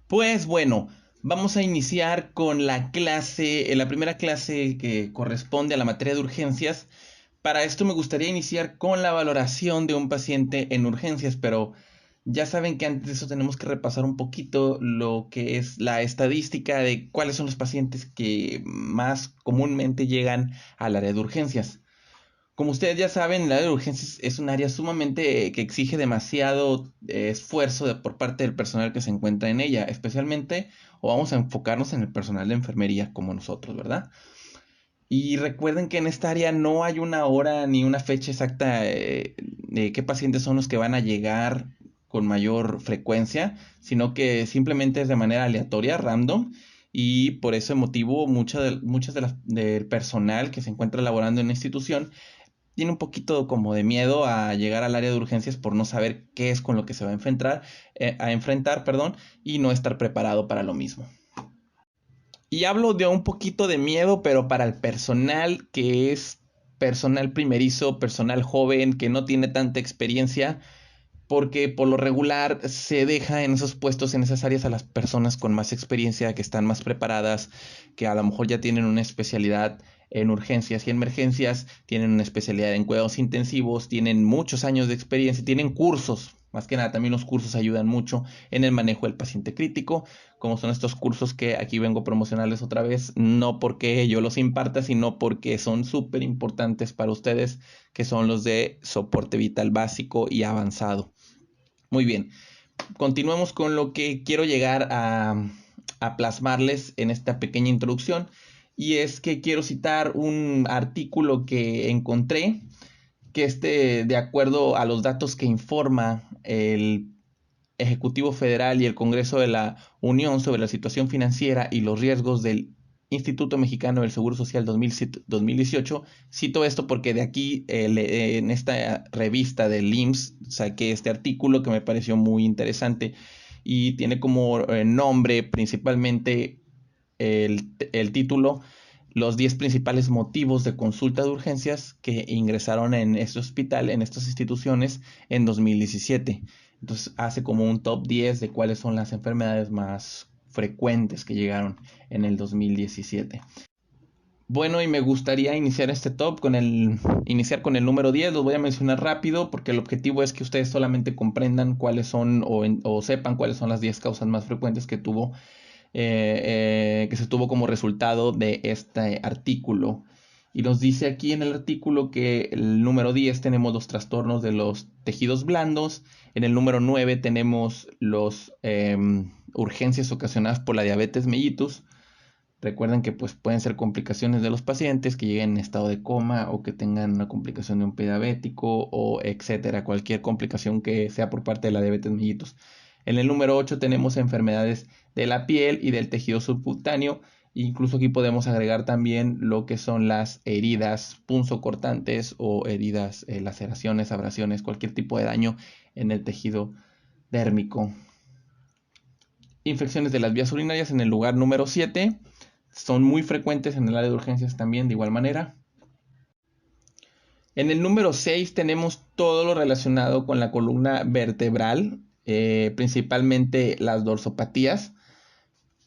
Pues bueno, vamos a iniciar con la clase, la primera clase que corresponde a la materia de urgencias. Para esto me gustaría iniciar con la valoración de un paciente en urgencias, pero ya saben que antes de eso tenemos que repasar un poquito lo que es la estadística de cuáles son los pacientes que más comúnmente llegan al área de urgencias. Como ustedes ya saben, el área de urgencias es un área sumamente que exige demasiado esfuerzo por parte del personal que se encuentra en ella, especialmente, o vamos a enfocarnos en el personal de enfermería como nosotros, ¿verdad? Y recuerden que en esta área no hay una hora ni una fecha exacta de qué pacientes son los que van a llegar con mayor frecuencia, sino que simplemente es de manera aleatoria, random, y por ese motivo muchas de del personal que se encuentra laborando en la institución tiene un poquito como de miedo a llegar al área de urgencias por no saber qué es con lo que se va a enfrentar, perdón, y no estar preparado para lo mismo. Y hablo de un poquito de miedo, pero para el personal que es personal primerizo, personal joven, que no tiene tanta experiencia, porque por lo regular se deja en esos puestos, en esas áreas a las personas con más experiencia, que están más preparadas, que a lo mejor ya tienen una especialidad en urgencias y emergencias, tienen una especialidad en cuidados intensivos, tienen muchos años de experiencia, tienen cursos. Más que nada, también los cursos ayudan mucho en el manejo del paciente crítico, como son estos cursos que aquí vengo a promocionarles otra vez, no porque yo los imparta, sino porque son súper importantes para ustedes, que son los de soporte vital básico y avanzado. Muy bien, continuemos con lo que quiero llegar a plasmarles en esta pequeña introducción. Y es que quiero citar un artículo que encontré, que de acuerdo a los datos que informa el Ejecutivo Federal y el Congreso de la Unión sobre la situación financiera y los riesgos del Instituto Mexicano del Seguro Social 2018. Cito esto porque de aquí, en esta revista del IMSS, saqué este artículo que me pareció muy interesante y tiene como nombre principalmente el título: los 10 principales motivos de consulta de urgencias que ingresaron en este hospital, en estas instituciones, en 2017. Entonces hace como un top 10 de cuáles son las enfermedades más frecuentes que llegaron en el 2017. Bueno, y me gustaría iniciar este top iniciar con el número 10. Los voy a mencionar rápido porque el objetivo es que ustedes solamente comprendan cuáles son o sepan cuáles son las 10 causas más frecuentes que se tuvo como resultado de este artículo. Y nos dice aquí en el artículo que el número 10 tenemos los trastornos de los tejidos blandos. En el número 9 tenemos los urgencias ocasionadas por la diabetes mellitus. Recuerden que pues, pueden ser complicaciones de los pacientes que lleguen en estado de coma o que tengan una complicación de un prediabético o etcétera, cualquier complicación que sea por parte de la diabetes mellitus. En el número 8 tenemos enfermedades de la piel y del tejido subcutáneo. Incluso aquí podemos agregar también lo que son las heridas punzocortantes o heridas, laceraciones, abrasiones, cualquier tipo de daño en el tejido dérmico. Infecciones de las vías urinarias en el lugar número 7. Son muy frecuentes en el área de urgencias también, de igual manera. En el número 6 tenemos todo lo relacionado con la columna vertebral, principalmente las dorsopatías,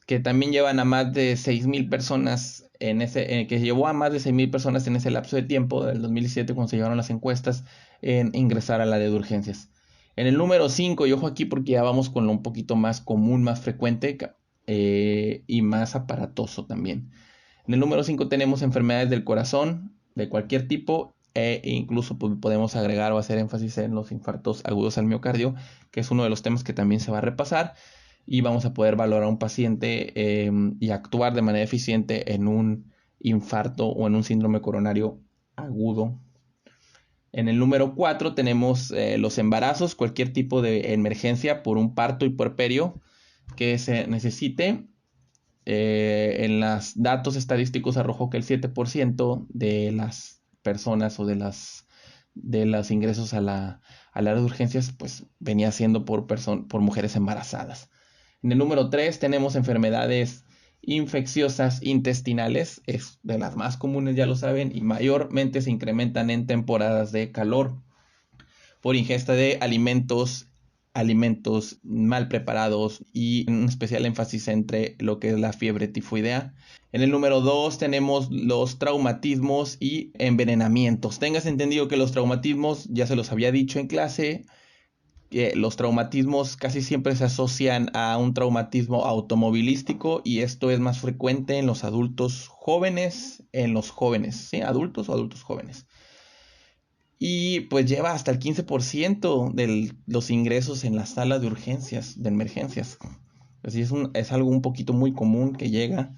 que también llevan a más de 6,000 personas que llevó a más de 6,000 personas en ese lapso de tiempo del 2017, cuando se llevaron las encuestas, en ingresar al área de urgencias. En el número 5, y ojo aquí porque ya vamos con lo un poquito más común, más frecuente y más aparatoso también. En el número 5 tenemos enfermedades del corazón de cualquier tipo, e incluso podemos agregar o hacer énfasis en los infartos agudos al miocardio, que es uno de los temas que también se va a repasar, y vamos a poder valorar a un paciente y actuar de manera eficiente en un infarto o en un síndrome coronario agudo. En el número 4 tenemos los embarazos, cualquier tipo de emergencia por un parto y puerperio que se necesite. En los datos estadísticos arrojó que el 7% de las personas o de los ingresos al área de urgencias pues venía siendo por mujeres embarazadas. En el número 3 tenemos enfermedades infecciosas intestinales, es de las más comunes, ya lo saben, y mayormente se incrementan en temporadas de calor por ingesta de alimentos alimentos mal preparados y un especial énfasis entre lo que es la fiebre tifoidea. En el número 2 tenemos los traumatismos y envenenamientos. Tengas entendido que los traumatismos, ya se los había dicho en clase, que los traumatismos casi siempre se asocian a un traumatismo automovilístico y esto es más frecuente en los adultos jóvenes, ¿sí? Adultos o adultos jóvenes. Y pues lleva hasta el 15% de los ingresos en las salas de urgencias, de emergencias. Así es algo un poquito muy común que llega.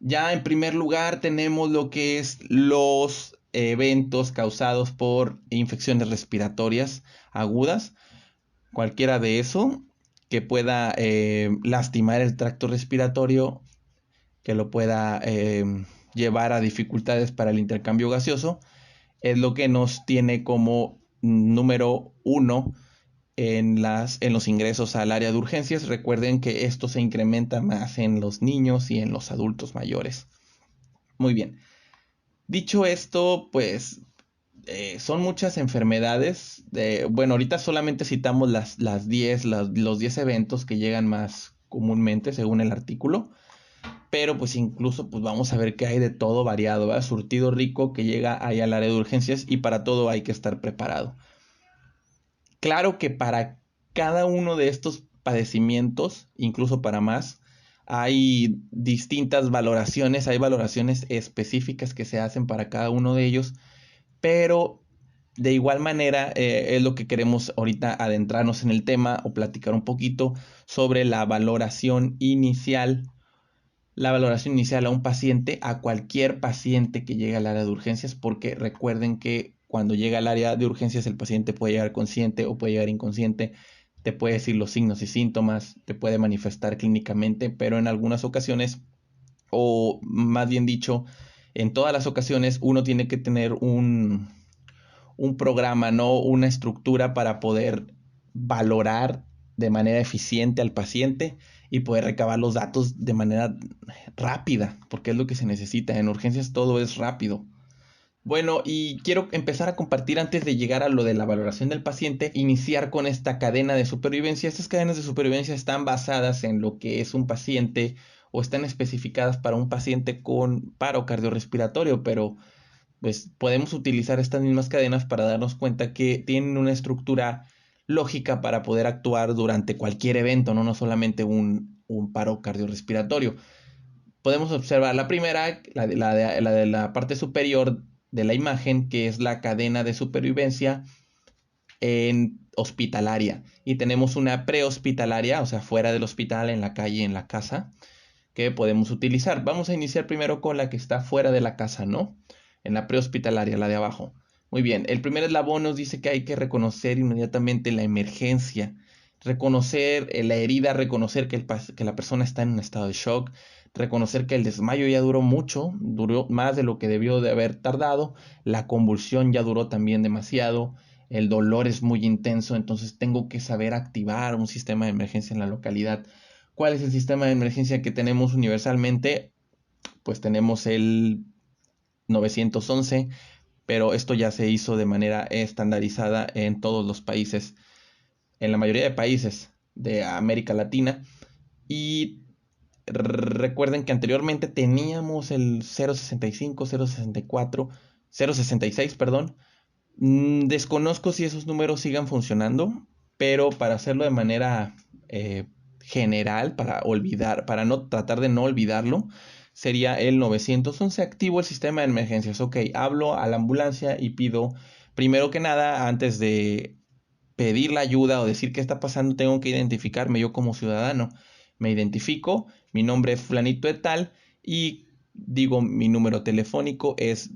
Ya en primer lugar tenemos lo que es los eventos causados por infecciones respiratorias agudas. Cualquiera de eso que pueda lastimar el tracto respiratorio, que lo pueda llevar a dificultades para el intercambio gaseoso, es lo que nos tiene como número 1 en los ingresos al área de urgencias. Recuerden que esto se incrementa más en los niños y en los adultos mayores. Muy bien. Dicho esto, pues son muchas enfermedades. Bueno, ahorita solamente citamos los 10 eventos que llegan más comúnmente según el artículo. Pero pues incluso pues vamos a ver que hay de todo variado, ¿verdad? Surtido rico que llega ahí al área de urgencias y para todo hay que estar preparado. Claro que para cada uno de estos padecimientos, incluso para más, hay distintas valoraciones, hay valoraciones específicas que se hacen para cada uno de ellos, pero de igual manera es lo que queremos ahorita adentrarnos en el tema o platicar un poquito sobre la valoración inicial. La valoración inicial a un paciente, a cualquier paciente que llegue al área de urgencias, porque recuerden que cuando llega al área de urgencias el paciente puede llegar consciente o puede llegar inconsciente, te puede decir los signos y síntomas, te puede manifestar clínicamente, pero en algunas ocasiones, o más bien dicho, en todas las ocasiones uno tiene que tener un programa, ¿no? Una estructura para poder valorar de manera eficiente al paciente y poder recabar los datos de manera rápida, porque es lo que se necesita. En urgencias todo es rápido. Bueno, y quiero empezar a compartir antes de llegar a lo de la valoración del paciente, iniciar con esta cadena de supervivencia. Estas cadenas de supervivencia están basadas en lo que es un paciente o están especificadas para un paciente con paro cardiorrespiratorio, pero pues podemos utilizar estas mismas cadenas para darnos cuenta que tienen una estructura lógica para poder actuar durante cualquier evento, no solamente un paro cardiorrespiratorio. Podemos observar la primera, la de la parte superior de la imagen, que es la cadena de supervivencia en hospitalaria. Y tenemos una prehospitalaria, o sea, fuera del hospital, en la calle, en la casa, que podemos utilizar. Vamos a iniciar primero con la que está fuera de la casa, ¿no? En la prehospitalaria, la de abajo. Muy bien, el primer eslabón nos dice que hay que reconocer inmediatamente la emergencia, reconocer la herida, reconocer que la persona está en un estado de shock, reconocer que el desmayo ya duró mucho, duró más de lo que debió de haber tardado, la convulsión ya duró también demasiado, el dolor es muy intenso, entonces tengo que saber activar un sistema de emergencia en la localidad. ¿Cuál es el sistema de emergencia que tenemos universalmente? Pues tenemos el 911, pero esto ya se hizo de manera estandarizada en todos los países, en la mayoría de países de América Latina. Y recuerden que anteriormente teníamos el 065, 064, 066, perdón. Desconozco si esos números sigan funcionando, pero para hacerlo de manera general, para no tratar de no olvidarlo, sería el 911. Activo el sistema de emergencias. Ok, hablo a la ambulancia y pido, primero que nada, antes de pedir la ayuda o decir qué está pasando, tengo que identificarme yo como ciudadano. Me identifico, mi nombre es fulanito de tal y digo mi número telefónico es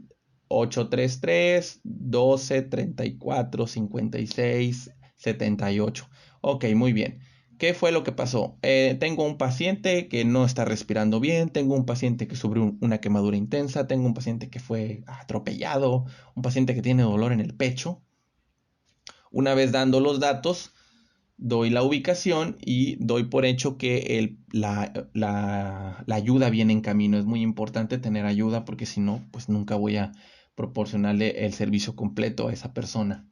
833-12-34-56-78. Ok, muy bien. ¿Qué fue lo que pasó? Tengo un paciente que no está respirando bien, tengo un paciente que sufrió una quemadura intensa, tengo un paciente que fue atropellado, un paciente que tiene dolor en el pecho. Una vez dando los datos, doy la ubicación y doy por hecho que la ayuda viene en camino. Es muy importante tener ayuda porque si no, pues nunca voy a proporcionarle el servicio completo a esa persona.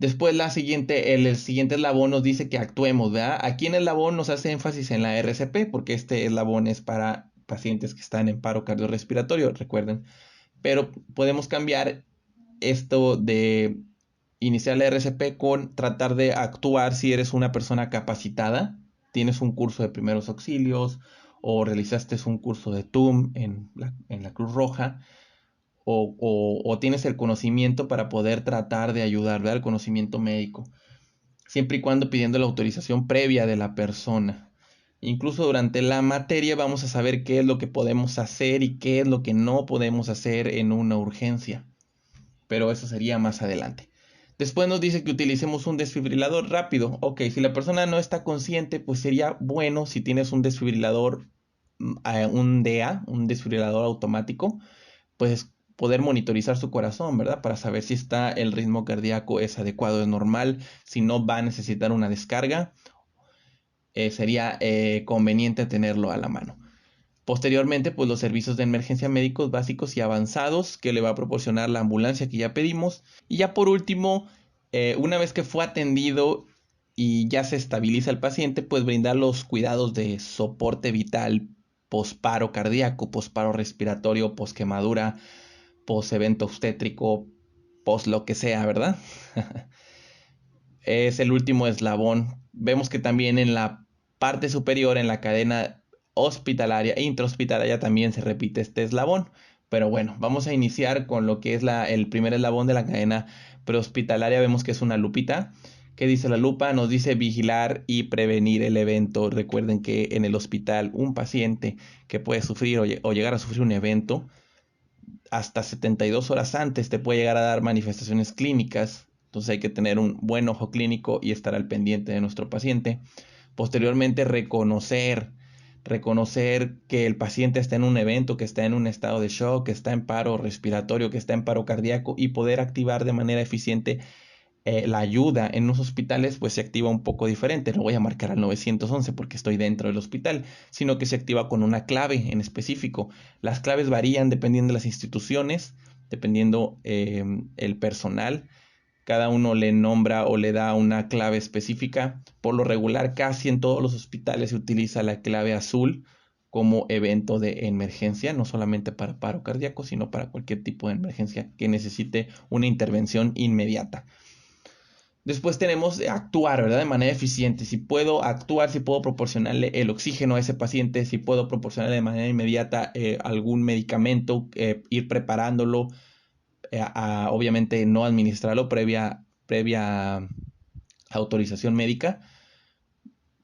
Después el siguiente eslabón nos dice que actuemos, ¿verdad? Aquí en el eslabón nos hace énfasis en la RCP, porque este eslabón es para pacientes que están en paro cardiorrespiratorio, recuerden. Pero podemos cambiar esto de iniciar la RCP con tratar de actuar si eres una persona capacitada, tienes un curso de primeros auxilios o realizaste un curso de TUM en la Cruz Roja o tienes el conocimiento para poder tratar de ayudar, ¿verdad? El conocimiento médico, siempre y cuando pidiendo la autorización previa de la persona. Incluso durante la materia vamos a saber qué es lo que podemos hacer y qué es lo que no podemos hacer en una urgencia, pero eso sería más adelante. Después nos dice que utilicemos un desfibrilador rápido. Ok, si la persona no está consciente, pues sería bueno si tienes un desfibrilador, un DA, un desfibrilador automático, pues poder monitorizar su corazón, ¿verdad? Para saber si está el ritmo cardíaco es adecuado, es normal, si no va a necesitar una descarga, sería conveniente tenerlo a la mano. Posteriormente, pues los servicios de emergencia médicos básicos y avanzados que le va a proporcionar la ambulancia que ya pedimos. Y ya por último, una vez que fue atendido y ya se estabiliza el paciente, pues brindar los cuidados de soporte vital, posparo cardíaco, posparo respiratorio, posquemadura, post-evento obstétrico, post lo que sea, ¿verdad? Es el último eslabón. Vemos que también en la parte superior, en la cadena hospitalaria e intrahospitalaria, también se repite este eslabón. Pero bueno, vamos a iniciar con lo que es el primer eslabón de la cadena prehospitalaria. Vemos que es una lupita. ¿Qué dice la lupa? Nos dice vigilar y prevenir el evento. Recuerden que en el hospital un paciente que puede sufrir o llegar a sufrir un evento, hasta 72 horas antes te puede llegar a dar manifestaciones clínicas. Entonces hay que tener un buen ojo clínico y estar al pendiente de nuestro paciente. Posteriormente, reconocer que el paciente está en un evento, que está en un estado de shock, que está en paro respiratorio, que está en paro cardíaco y poder activar de manera eficiente la ayuda. En los hospitales pues se activa un poco diferente. No voy a marcar al 911 porque estoy dentro del hospital, sino que se activa con una clave en específico. Las claves varían dependiendo de las instituciones, dependiendo el personal. Cada uno le nombra o le da una clave específica. Por lo regular, casi en todos los hospitales se utiliza la clave azul como evento de emergencia, no solamente para paro cardíaco, sino para cualquier tipo de emergencia que necesite una intervención inmediata. Después tenemos actuar, ¿verdad? De manera eficiente. Si puedo actuar, si puedo proporcionarle el oxígeno a ese paciente, si puedo proporcionarle de manera inmediata algún medicamento, ir preparándolo, obviamente no administrarlo previa autorización médica,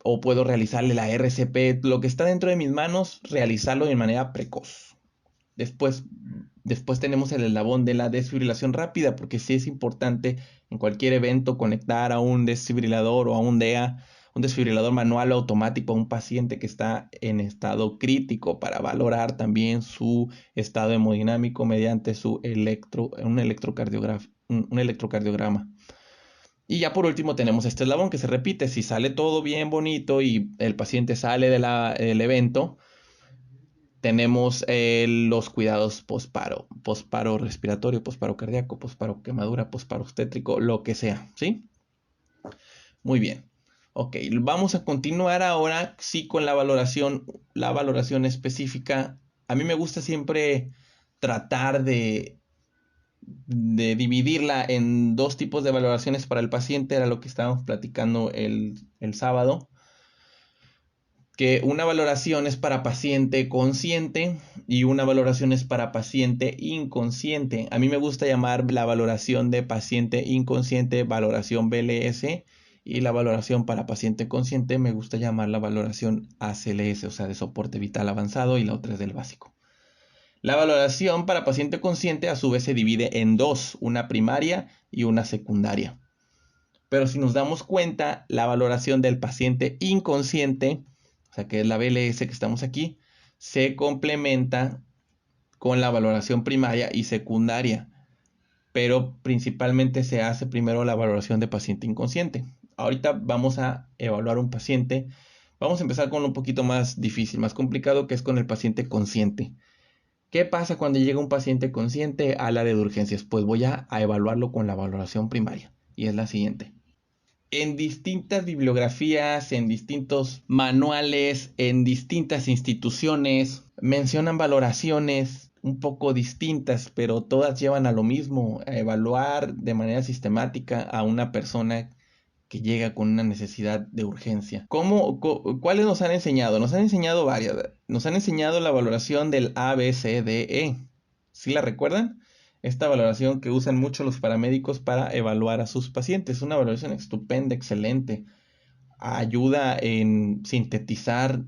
o puedo realizarle la RCP, lo que está dentro de mis manos, realizarlo de manera precoz. Después tenemos el eslabón de la desfibrilación rápida, porque sí es importante en cualquier evento conectar a un desfibrilador o a un DEA, un desfibrilador manual o automático a un paciente que está en estado crítico para valorar también su estado hemodinámico mediante un electrocardiograma. Y ya por último tenemos este eslabón que se repite. Si sale todo bien bonito y el paciente sale del evento, tenemos los cuidados posparo respiratorio, posparo cardíaco, posparo quemadura, posparo obstétrico, lo que sea, ¿sí? Muy bien. Ok, vamos a continuar ahora sí con la valoración específica. A mí me gusta siempre tratar de dividirla en dos tipos de valoraciones para el paciente, era lo que estábamos platicando el sábado. Que una valoración es para paciente consciente y una valoración es para paciente inconsciente. A mí me gusta llamar la valoración de paciente inconsciente valoración BLS, y la valoración para paciente consciente me gusta llamar la valoración ACLS, o sea, de soporte vital avanzado, y la otra es del básico. La valoración para paciente consciente a su vez se divide en dos, una primaria y una secundaria. Pero si nos damos cuenta, la valoración del paciente inconsciente, o sea, que es la BLS que estamos aquí, se complementa con la valoración primaria y secundaria, pero principalmente se hace primero la valoración de paciente inconsciente. Ahorita vamos a evaluar un paciente. Vamos a empezar con un poquito más difícil, más complicado, que es con el paciente consciente. ¿Qué pasa cuando llega un paciente consciente al área de urgencias? Pues voy a evaluarlo con la valoración primaria. y es la siguiente. En distintas bibliografías, en distintos manuales, en distintas instituciones, mencionan valoraciones un poco distintas, pero todas llevan a lo mismo, a evaluar de manera sistemática a una persona que llega con una necesidad de urgencia. ¿Cuáles nos han enseñado? Nos han enseñado varias. Nos han enseñado la valoración del ABCDE. ¿Sí la recuerdan? Esta valoración que usan mucho los paramédicos para evaluar a sus pacientes. Una valoración estupenda, excelente. Ayuda en sintetizar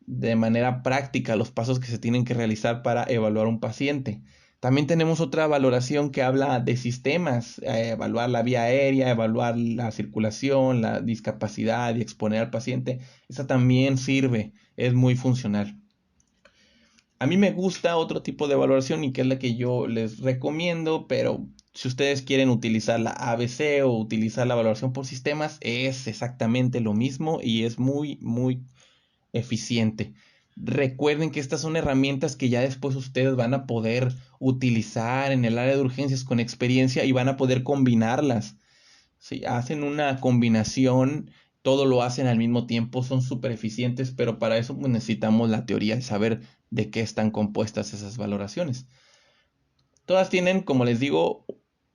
de manera práctica los pasos que se tienen que realizar para evaluar un paciente. También tenemos otra valoración que habla de sistemas, evaluar la vía aérea, evaluar la circulación, la discapacidad y exponer al paciente. Esa también sirve, es muy funcional. A mí me gusta otro tipo de valoración y que es la que yo les recomiendo, pero si ustedes quieren utilizar la ABC o utilizar la valoración por sistemas, es exactamente lo mismo y es muy, muy eficiente. Recuerden que estas son herramientas que ya después ustedes van a poder utilizar en el área de urgencias con experiencia y van a poder combinarlas. Si hacen una combinación, todo lo hacen al mismo tiempo, son súper eficientes, pero para eso pues, necesitamos la teoría y saber de qué están compuestas esas valoraciones. Todas tienen, como les digo,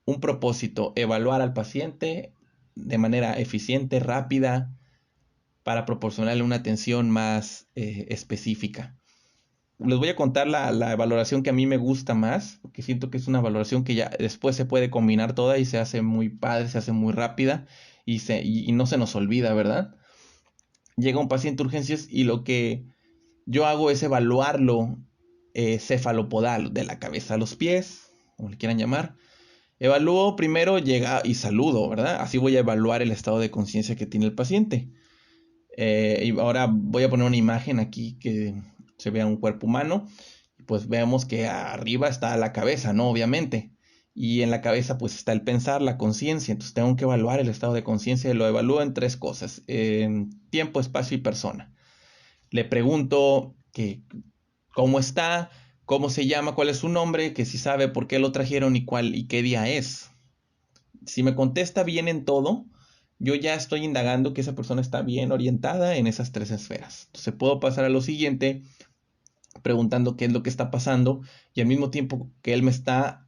un propósito: evaluar al paciente de manera eficiente, rápida, para proporcionarle una atención más específica. Les voy a contar la valoración que a mí me gusta más, porque siento que es una valoración que ya después se puede combinar toda y se hace muy padre, se hace muy rápida y no se nos olvida, ¿verdad? Llega un paciente a urgencias y lo que yo hago es evaluarlo cefalopodal, de la cabeza a los pies, como le quieran llamar. Evalúo primero, llega y saludo, ¿verdad? Así voy a evaluar el estado de conciencia que tiene el paciente. Y ahora voy a poner una imagen aquí que se vea un cuerpo humano. Pues vemos que arriba está la cabeza, ¿no? Obviamente. Y en la cabeza pues está el pensar, la conciencia. Entonces tengo que evaluar el estado de conciencia y lo evalúo en tres cosas: tiempo, espacio y persona. Le pregunto que cómo está, cómo se llama, cuál es su nombre, que si sabe por qué lo trajeron y cuál y qué día es. Si me contesta bien en todo, yo ya estoy indagando que esa persona está bien orientada en esas tres esferas. Entonces puedo pasar a lo siguiente preguntando qué es lo que está pasando y al mismo tiempo que él me está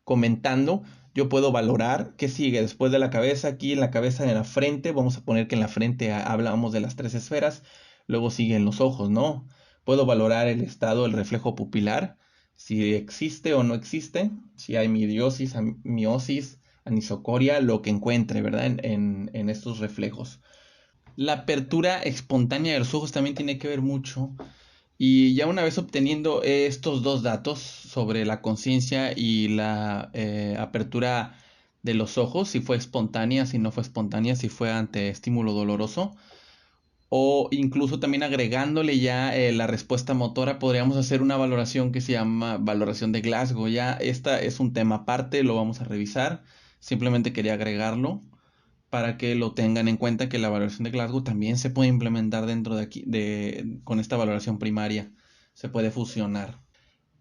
comentando, yo puedo valorar qué sigue después de la cabeza. Aquí en la cabeza, en la frente, vamos a poner que en la frente hablamos de las tres esferas, luego siguen los ojos, ¿no? Puedo valorar el estado, el reflejo pupilar, si existe o no existe, si hay midriosis, miosis, anisocoria, lo que encuentre, ¿verdad? En estos reflejos. La apertura espontánea de los ojos también tiene que ver mucho. Y ya una vez obteniendo estos dos datos sobre la conciencia y la apertura de los ojos, si fue espontánea, si no fue espontánea, si fue ante estímulo doloroso, o incluso también agregándole ya la respuesta motora, podríamos hacer una valoración que se llama valoración de Glasgow. Ya esta es un tema aparte, lo vamos a revisar. Simplemente quería agregarlo para que lo tengan en cuenta, que la valoración de Glasgow también se puede implementar dentro de aquí, con esta valoración primaria. Se puede fusionar.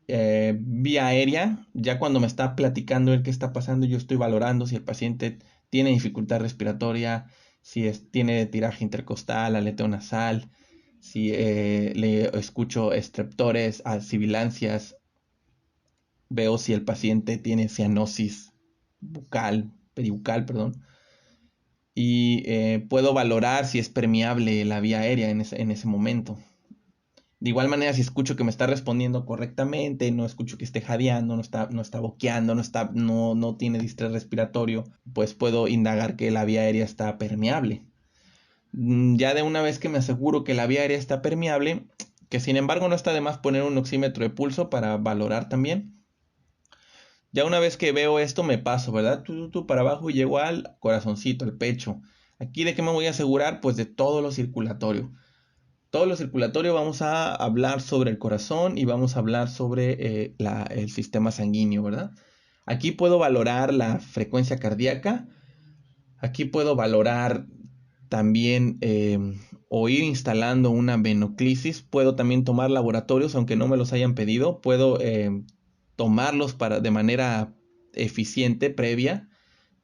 Vía aérea, ya cuando me está platicando el qué está pasando, yo estoy valorando si el paciente tiene dificultad respiratoria, si tiene tiraje intercostal, aleteo nasal, si le escucho estreptores, sibilancias, veo si el paciente tiene cianosis peribucal, perdón, y puedo valorar si es permeable la vía aérea en ese momento. De igual manera, si escucho que me está respondiendo correctamente, no escucho que esté jadeando, no está boqueando, no tiene distrés respiratorio, pues puedo indagar que la vía aérea está permeable. Ya de una vez que me aseguro que la vía aérea está permeable, que sin embargo no está de más poner un oxímetro de pulso para valorar también. Ya una vez que veo esto me paso, ¿verdad? Para abajo y llego al corazoncito, al pecho. Aquí de qué me voy a asegurar, pues de todo lo circulatorio. Todo lo circulatorio, vamos a hablar sobre el corazón y vamos a hablar sobre el sistema sanguíneo, ¿verdad? Aquí puedo valorar la frecuencia cardíaca. Aquí puedo valorar también o ir instalando una venoclisis. Puedo también tomar laboratorios, aunque no me los hayan pedido. Puedo tomarlos de manera eficiente, previa,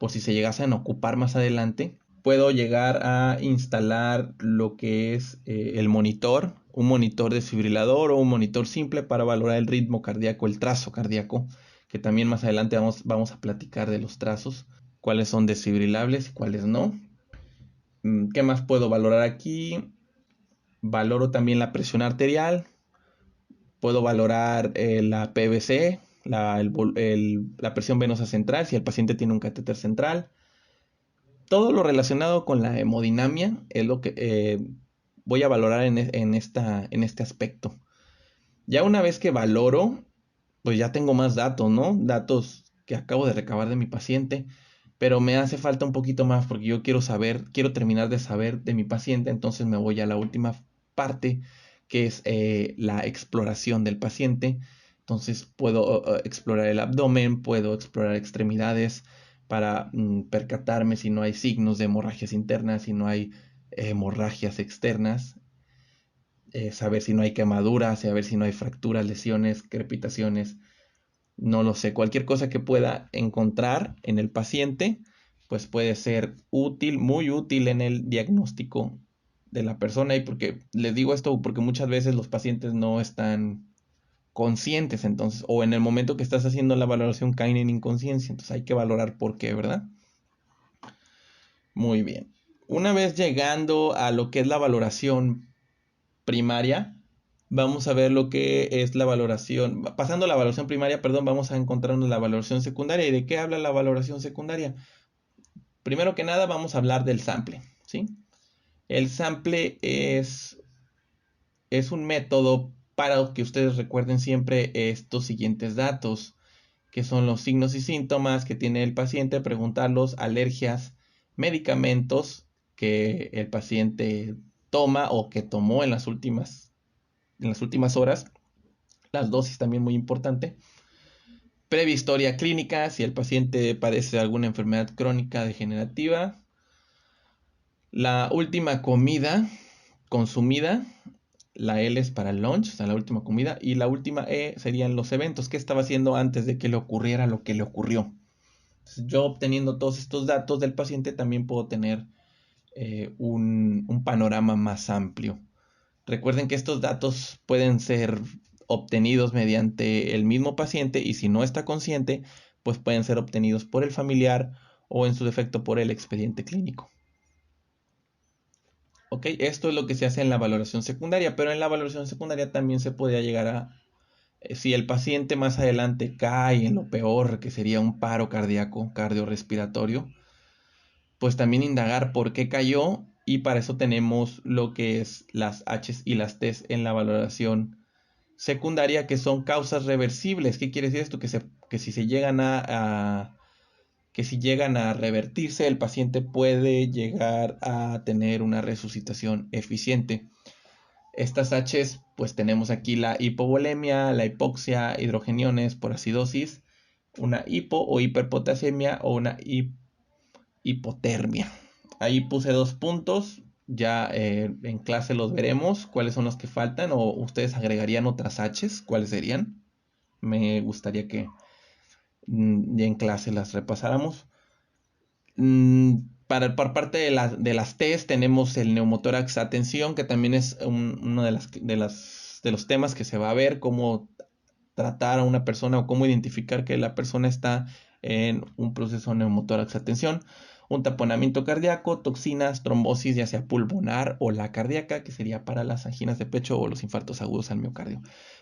por si se llegasen a ocupar más adelante. Puedo llegar a instalar lo que es el monitor, un monitor desfibrilador o un monitor simple para valorar el ritmo cardíaco, el trazo cardíaco, que también más adelante vamos a platicar de los trazos, cuáles son desfibrilables y cuáles no. ¿Qué más puedo valorar aquí? Valoro también la presión arterial, puedo valorar la PVC, la presión venosa central, si el paciente tiene un catéter central. Todo lo relacionado con la hemodinamia es lo que voy a valorar en este aspecto. Ya una vez que valoro, pues ya tengo más datos, ¿no? Datos que acabo de recabar de mi paciente, pero me hace falta un poquito más porque yo quiero terminar de saber de mi paciente, entonces me voy a la última parte, que es la exploración del paciente. Entonces puedo explorar el abdomen, puedo explorar extremidades para percatarme si no hay signos de hemorragias internas, si no hay hemorragias externas, saber si no hay quemaduras, saber si no hay fracturas, lesiones, crepitaciones, no lo sé, cualquier cosa que pueda encontrar en el paciente, pues puede ser útil, muy útil en el diagnóstico de la persona. Y porque les digo esto, porque muchas veces los pacientes no están conscientes, entonces, o en el momento que estás haciendo la valoración caen en inconsciencia, entonces hay que valorar por qué, ¿verdad? Muy bien. Una vez llegando a lo que es la valoración primaria, vamos a ver lo que es la valoración. Pasando la valoración primaria, perdón, vamos a encontrarnos la valoración secundaria. ¿Y de qué habla la valoración secundaria? Primero que nada, vamos a hablar del sample, ¿sí? El sample es un método para que ustedes recuerden siempre estos siguientes datos, que son los signos y síntomas que tiene el paciente, preguntarlos, alergias, medicamentos que el paciente toma o que tomó en las últimas horas, las dosis también muy importante, previa historia clínica, si el paciente padece de alguna enfermedad crónica degenerativa, la última comida consumida, la L es para el lunch, o sea, la última comida, y la última E serían los eventos, qué estaba haciendo antes de que le ocurriera lo que le ocurrió. Entonces, yo obteniendo todos estos datos del paciente también puedo tener un panorama más amplio. Recuerden que estos datos pueden ser obtenidos mediante el mismo paciente y si no está consciente, pues pueden ser obtenidos por el familiar o en su defecto por el expediente clínico. Ok, esto es lo que se hace en la valoración secundaria, pero en la valoración secundaria también se podría llegar a, si el paciente más adelante cae en lo peor, que sería un paro cardíaco, cardiorrespiratorio, pues también indagar por qué cayó y para eso tenemos lo que es las H's y las T's en la valoración secundaria, que son causas reversibles. ¿Qué quiere decir esto? Que si se llegan que si llegan a revertirse, el paciente puede llegar a tener una resucitación eficiente. Estas H's, pues tenemos aquí la hipovolemia, la hipoxia, hidrogeniones por acidosis, una hipo o hiperpotasemia o una hipotermia. Ahí puse 2 puntos, ya en clase los veremos, cuáles son los que faltan o ustedes agregarían otras H's, cuáles serían. Me gustaría que ya en clase las repasáramos. Por parte de las T's tenemos el neumotórax atención, que también es uno de los temas que se va a ver, cómo tratar a una persona o cómo identificar que la persona está en un proceso neumotórax atención. Un taponamiento cardíaco, toxinas, trombosis, ya sea pulmonar o la cardíaca, que sería para las anginas de pecho o los infartos agudos al miocardio.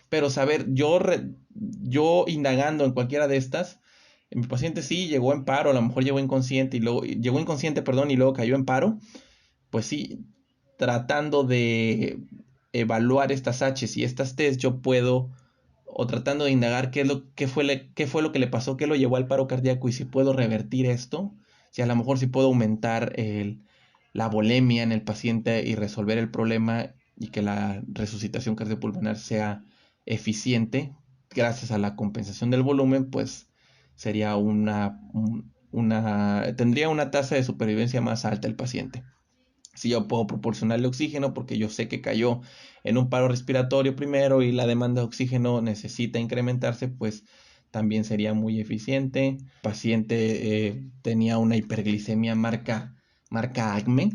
Pero saber, yo indagando en cualquiera de estas, mi paciente sí llegó en paro, a lo mejor llegó inconsciente, perdón, y luego cayó en paro. Pues sí, tratando de evaluar estas H's y estas T's, yo puedo, o tratando de indagar qué fue lo que le pasó, qué lo llevó al paro cardíaco y si puedo revertir esto, si a lo mejor si puedo aumentar la volemia en el paciente y resolver el problema y que la resucitación cardiopulmonar sea eficiente gracias a la compensación del volumen, pues sería tendría una tasa de supervivencia más alta el paciente. Si yo puedo proporcionarle oxígeno porque yo sé que cayó en un paro respiratorio primero y la demanda de oxígeno necesita incrementarse, pues también sería muy eficiente. El paciente tenía una hiperglicemia marca ACME,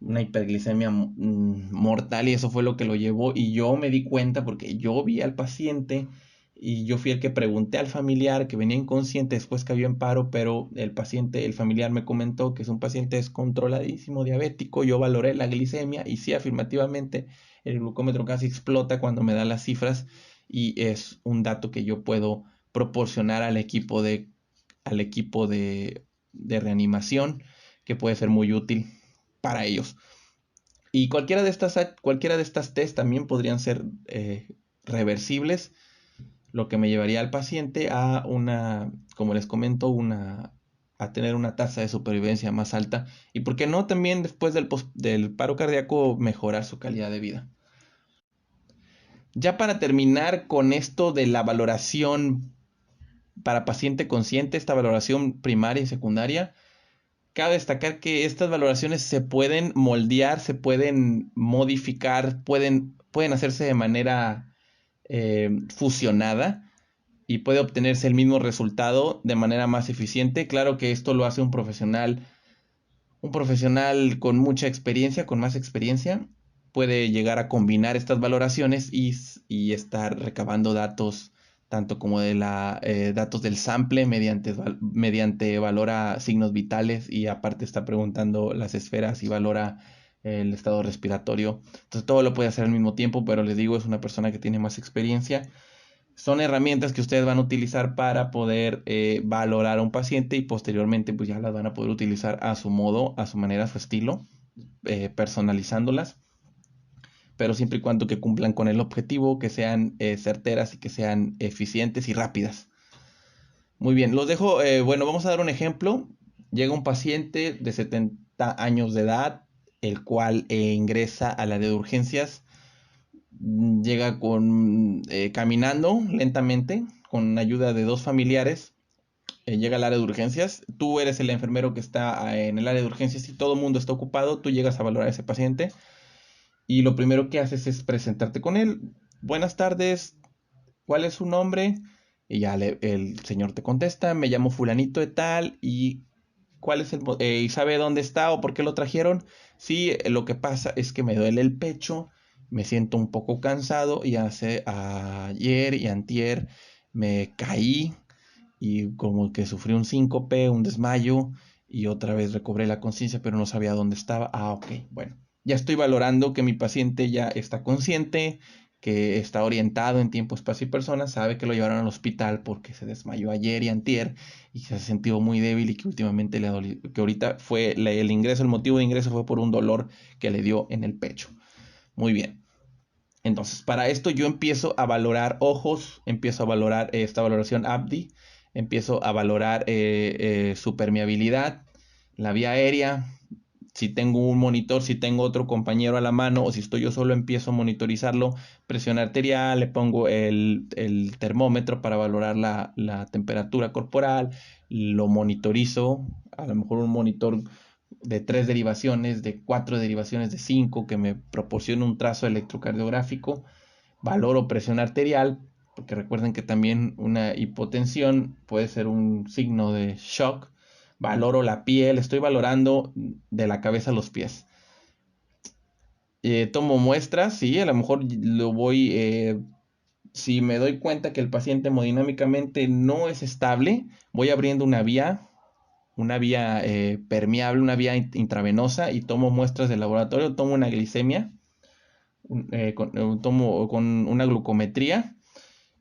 una hiperglicemia mortal, y eso fue lo que lo llevó, y yo me di cuenta porque yo vi al paciente y yo fui el que pregunté al familiar que venía inconsciente después que había en paro, pero el familiar me comentó que es un paciente descontroladísimo, diabético. Yo valoré la glicemia y sí, afirmativamente el glucómetro casi explota cuando me da las cifras, y es un dato que yo puedo proporcionar al equipo de reanimación, que puede ser muy útil para ellos. Y cualquiera de estas test también podrían ser reversibles, lo que me llevaría al paciente a como les comento, a tener una tasa de supervivencia más alta, y por qué no también después del paro cardíaco mejorar su calidad de vida. Ya para terminar con esto de la valoración para paciente consciente, esta valoración primaria y secundaria, cabe destacar que estas valoraciones se pueden moldear, se pueden modificar, pueden hacerse de manera fusionada, y puede obtenerse el mismo resultado de manera más eficiente. Claro que esto lo hace un profesional con mucha experiencia, con más experiencia, puede llegar a combinar estas valoraciones y estar recabando datos, tanto como datos del sample mediante valora signos vitales, y aparte está preguntando las esferas y valora el estado respiratorio. Entonces todo lo puede hacer al mismo tiempo, pero les digo, es una persona que tiene más experiencia. Son herramientas que ustedes van a utilizar para poder valorar a un paciente, y posteriormente pues ya las van a poder utilizar a su modo, a su manera, a su estilo, personalizándolas, pero siempre y cuando que cumplan con el objetivo, que sean certeras y que sean eficientes y rápidas. Muy bien, los dejo. Bueno, vamos a dar un ejemplo. Llega un paciente de 70 años de edad, el cual ingresa al área de urgencias. Llega caminando lentamente, con ayuda de dos familiares. Llega al área de urgencias. Tú eres el enfermero que está en el área de urgencias y todo el mundo está ocupado. Tú llegas a valorar a ese paciente y lo primero que haces es presentarte con él. Buenas tardes, ¿cuál es su nombre? Y ya el señor te contesta: me llamo fulanito de tal. ¿Y cuál es y sabe dónde está o por qué lo trajeron? Sí, lo que pasa es que me duele el pecho, me siento un poco cansado, y ayer y antier me caí y como que sufrí un síncope, un desmayo, y otra vez recobré la conciencia, pero no sabía dónde estaba. Ok, bueno, ya estoy valorando que mi paciente ya está consciente, que está orientado en tiempo, espacio y persona, sabe que lo llevaron al hospital porque se desmayó ayer y antier y se ha sentido muy débil, y que últimamente que ahorita fue el motivo de ingreso fue por un dolor que le dio en el pecho. Muy bien. Entonces, para esto yo empiezo a valorar ojos, empiezo a valorar esta valoración ABDI, empiezo a valorar su permeabilidad, la vía aérea. Si tengo un monitor, si tengo otro compañero a la mano, o si estoy yo solo, empiezo a monitorizarlo. Presión arterial, le pongo el termómetro para valorar la temperatura corporal, lo monitorizo, a lo mejor un monitor de 3 derivaciones, de 4 derivaciones, de 5, que me proporciona un trazo electrocardiográfico. Valoro presión arterial, porque recuerden que también una hipotensión puede ser un signo de shock. Valoro la piel, estoy valorando de la cabeza a los pies. Tomo muestras, sí, a lo mejor si me doy cuenta que el paciente hemodinámicamente no es estable, voy abriendo una vía permeable, una vía intravenosa, y tomo muestras del laboratorio, tomo una glicemia, tomo con una glucometría,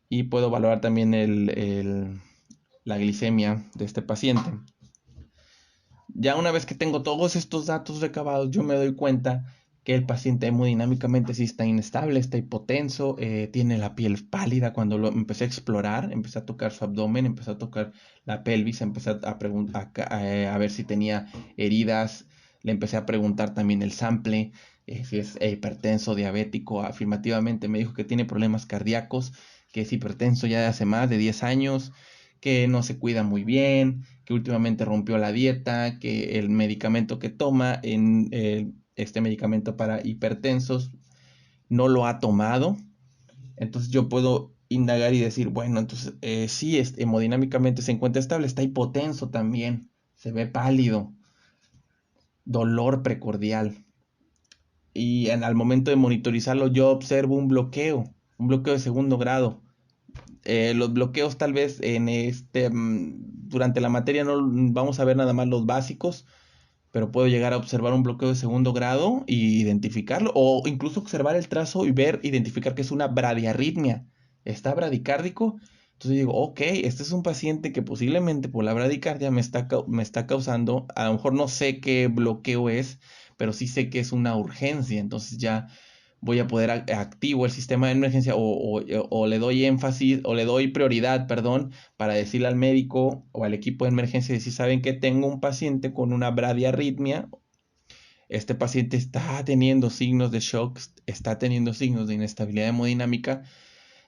y puedo valorar también la glicemia de este paciente. Ya una vez que tengo todos estos datos recabados, yo me doy cuenta que el paciente hemodinámicamente sí está inestable, está hipotenso, tiene la piel pálida. Cuando lo empecé a explorar, empecé a tocar su abdomen, empecé a tocar la pelvis, empecé a ver si tenía heridas, le empecé a preguntar también el sample, si es hipertenso, diabético. Afirmativamente me dijo que tiene problemas cardíacos, que es hipertenso ya de hace más de 10 años, que no se cuida muy bien, que últimamente rompió la dieta, que el medicamento que toma, este medicamento para hipertensos, no lo ha tomado. Entonces yo puedo indagar y decir, bueno, entonces sí, hemodinámicamente se encuentra estable, está hipotenso también, se ve pálido, dolor precordial. Y al momento de monitorizarlo yo observo un bloqueo de segundo grado. Los bloqueos tal vez durante la materia no vamos a ver nada más los básicos, pero puedo llegar a observar un bloqueo de segundo grado y identificarlo, o incluso observar el trazo y identificar que es una bradiarritmia. ¿Está bradicárdico? Entonces digo, ok, este es un paciente que posiblemente por la bradicardia me está causando, a lo mejor no sé qué bloqueo es, pero sí sé que es una urgencia. Entonces ya voy a poder activo el sistema de emergencia o le doy énfasis o le doy prioridad, perdón, para decirle al médico o al equipo de emergencia, si saben que tengo un paciente con una bradiarritmia, este paciente está teniendo signos de shock, está teniendo signos de inestabilidad hemodinámica,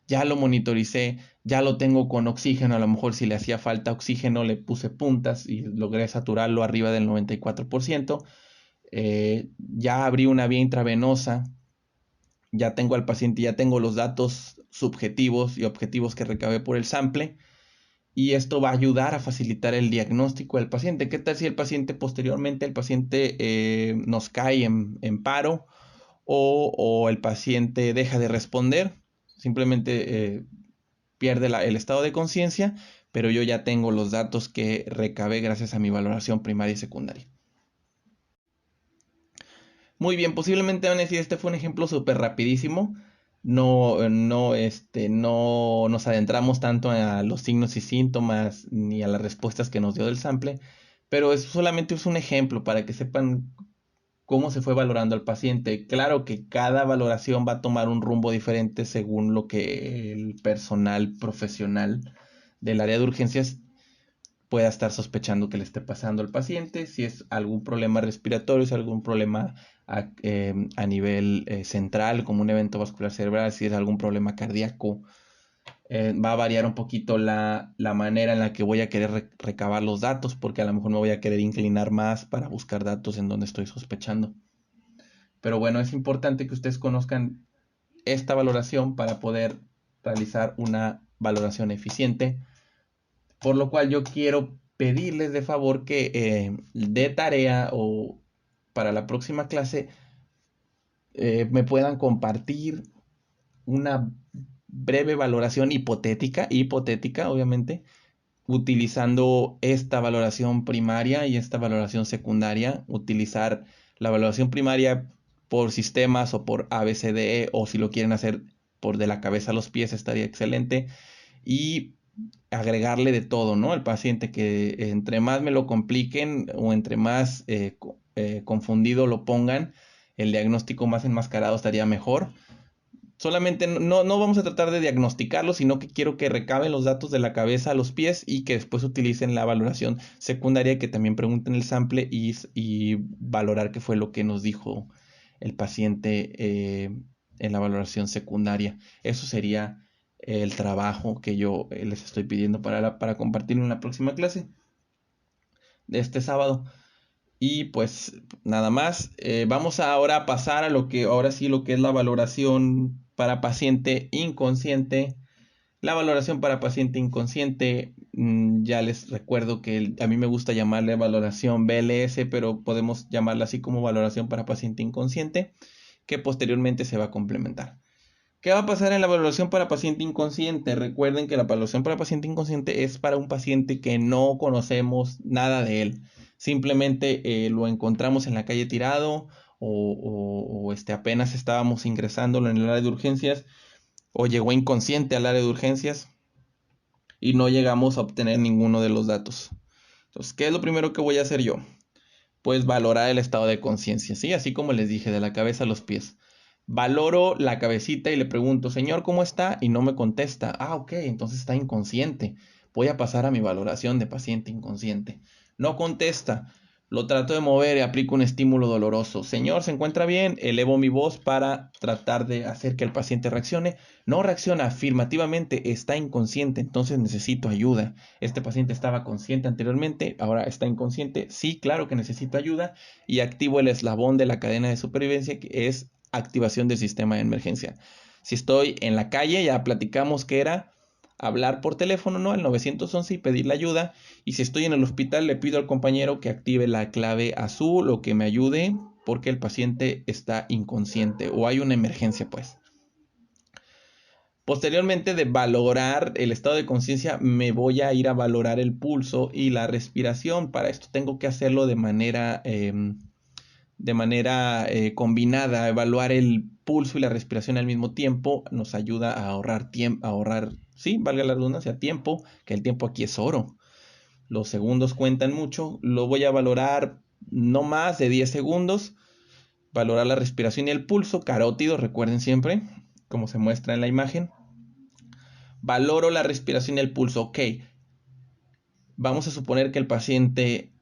ya lo monitoricé, ya lo tengo con oxígeno, a lo mejor si le hacía falta oxígeno le puse puntas y logré saturarlo arriba del 94%, ya abrí una vía intravenosa, ya tengo al paciente, ya tengo los datos subjetivos y objetivos que recabé por el sample, y esto va a ayudar a facilitar el diagnóstico del paciente. ¿Qué tal si el paciente posteriormente, el paciente nos cae en paro o el paciente deja de responder? Simplemente pierde el estado de conciencia, pero yo ya tengo los datos que recabé gracias a mi valoración primaria y secundaria. Muy bien, posiblemente van a decir, este fue un ejemplo súper rapidísimo. No nos adentramos tanto a los signos y síntomas ni a las respuestas que nos dio del sample, pero solamente es un ejemplo para que sepan cómo se fue valorando al paciente. Claro que cada valoración va a tomar un rumbo diferente según lo que el personal profesional del área de urgencias pueda estar sospechando que le esté pasando al paciente, si es algún problema respiratorio, si es algún problema a nivel central, como un evento vascular cerebral, si es algún problema cardíaco. Va a variar un poquito la manera en la que voy a querer recabar los datos, porque a lo mejor me voy a querer inclinar más para buscar datos en donde estoy sospechando. Pero bueno, es importante que ustedes conozcan esta valoración para poder realizar una valoración eficiente, por lo cual yo quiero pedirles de favor que de tarea o para la próxima clase me puedan compartir una breve valoración hipotética obviamente, utilizando esta valoración primaria y esta valoración secundaria, utilizar la valoración primaria por sistemas o por ABCDE, o si lo quieren hacer por de la cabeza a los pies estaría excelente, y agregarle de todo, ¿no? Al paciente, que entre más me lo compliquen o entre más confundido lo pongan, el diagnóstico más enmascarado estaría mejor. Solamente no vamos a tratar de diagnosticarlo, sino que quiero que recaben los datos de la cabeza a los pies y que después utilicen la valoración secundaria, que también pregunten el sample y valorar qué fue lo que nos dijo el paciente en la valoración secundaria. Eso sería el trabajo que yo les estoy pidiendo para compartir en la próxima clase de este sábado. Y pues nada más, vamos ahora a pasar a lo que ahora sí lo que es la valoración para paciente inconsciente. La valoración para paciente inconsciente, ya les recuerdo que a mí me gusta llamarle valoración BLS, pero podemos llamarla así como valoración para paciente inconsciente, que posteriormente se va a complementar. ¿Qué va a pasar en la valoración para paciente inconsciente? Recuerden que la valoración para paciente inconsciente es para un paciente que no conocemos nada de él. Simplemente lo encontramos en la calle tirado o apenas estábamos ingresándolo en el área de urgencias o llegó inconsciente al área de urgencias y no llegamos a obtener ninguno de los datos. Entonces, ¿qué es lo primero que voy a hacer yo? Pues valorar el estado de conciencia, ¿sí? Así como les dije, de la cabeza a los pies. Valoro la cabecita y le pregunto, señor, ¿cómo está? Y no me contesta. Ah, ok, entonces está inconsciente. Voy a pasar a mi valoración de paciente inconsciente. No contesta. Lo trato de mover y aplico un estímulo doloroso. Señor, ¿se encuentra bien? Elevo mi voz para tratar de hacer que el paciente reaccione. No reacciona afirmativamente, está inconsciente, entonces necesito ayuda. Este paciente estaba consciente anteriormente, ahora está inconsciente. Sí, claro que necesito ayuda, y activo el eslabón de la cadena de supervivencia, que es activación del sistema de emergencia. Si estoy en la calle, ya platicamos que era hablar por teléfono, ¿no? Al 911 y pedir la ayuda. Y si estoy en el hospital, le pido al compañero que active la clave azul o que me ayude porque el paciente está inconsciente o hay una emergencia, pues. Posteriormente de valorar el estado de conciencia, me voy a ir a valorar el pulso y la respiración. Para esto tengo que hacerlo de manera combinada. Evaluar el pulso y la respiración al mismo tiempo nos ayuda a ahorrar tiempo, sí, valga la redundancia, tiempo, que el tiempo aquí es oro. Los segundos cuentan mucho. Lo voy a valorar no más de 10 segundos. Valorar la respiración y el pulso, carótido, recuerden siempre, como se muestra en la imagen. Valoro la respiración y el pulso. Ok, vamos a suponer que el paciente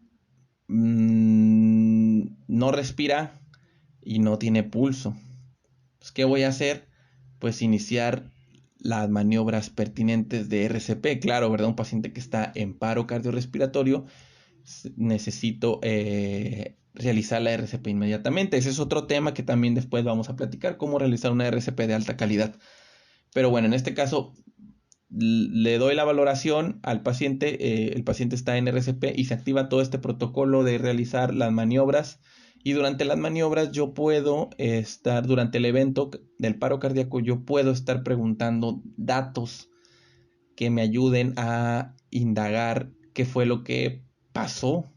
no respira y no tiene pulso. Entonces, ¿qué voy a hacer? Pues iniciar las maniobras pertinentes de RCP. Claro, ¿verdad? Un paciente que está en paro cardiorrespiratorio, necesito realizar la RCP inmediatamente. Ese es otro tema que también después vamos a platicar, cómo realizar una RCP de alta calidad. Pero bueno, en este caso le doy la valoración al paciente, el paciente está en RCP y se activa todo este protocolo de realizar las maniobras. Y durante las maniobras yo puedo estar, durante el evento del paro cardíaco, yo puedo estar preguntando datos que me ayuden a indagar qué fue lo que pasó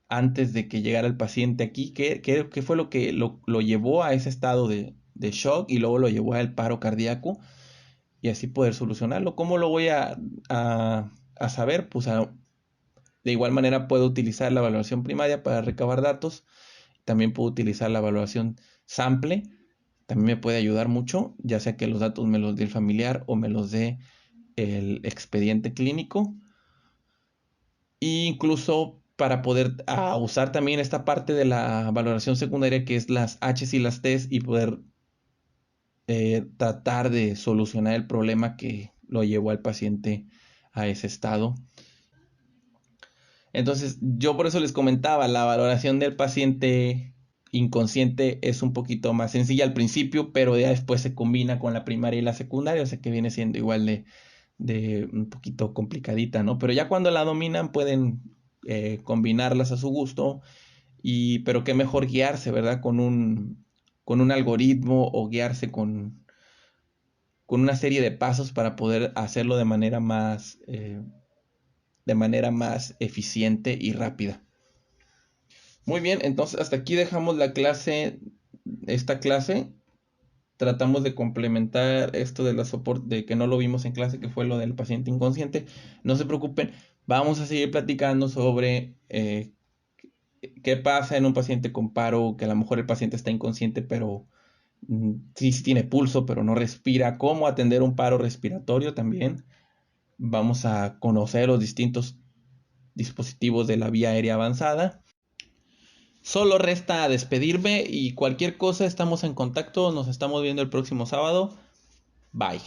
antes de que llegara el paciente aquí, qué fue lo que lo llevó a ese estado de shock y luego lo llevó al paro cardíaco y así poder solucionarlo. ¿Cómo lo voy a saber? Pues de igual manera puedo utilizar la evaluación primaria para recabar datos. También puedo utilizar la evaluación sample. También me puede ayudar mucho, ya sea que los datos me los dé el familiar o me los dé el expediente clínico. E incluso para poder usar también esta parte de la valoración secundaria que es las H's y las T's y poder tratar de solucionar el problema que lo llevó al paciente a ese estado. Entonces, yo por eso les comentaba, la valoración del paciente inconsciente es un poquito más sencilla al principio, pero ya después se combina con la primaria y la secundaria, o sea que viene siendo igual de un poquito complicadita, ¿no? Pero ya cuando la dominan pueden combinarlas a su gusto, pero qué mejor guiarse, ¿verdad? Con un algoritmo o guiarse con una serie de pasos para poder hacerlo de manera más eficiente y rápida. Muy bien, entonces hasta aquí dejamos esta clase. Tratamos de complementar esto de la soporte, de que no lo vimos en clase, que fue lo del paciente inconsciente. No se preocupen, vamos a seguir platicando sobre qué pasa en un paciente con paro, que a lo mejor el paciente está inconsciente, pero sí tiene pulso, pero no respira. Cómo atender un paro respiratorio también. Vamos a conocer los distintos dispositivos de la vía aérea avanzada. Solo resta despedirme y cualquier cosa estamos en contacto. Nos estamos viendo el próximo sábado. Bye.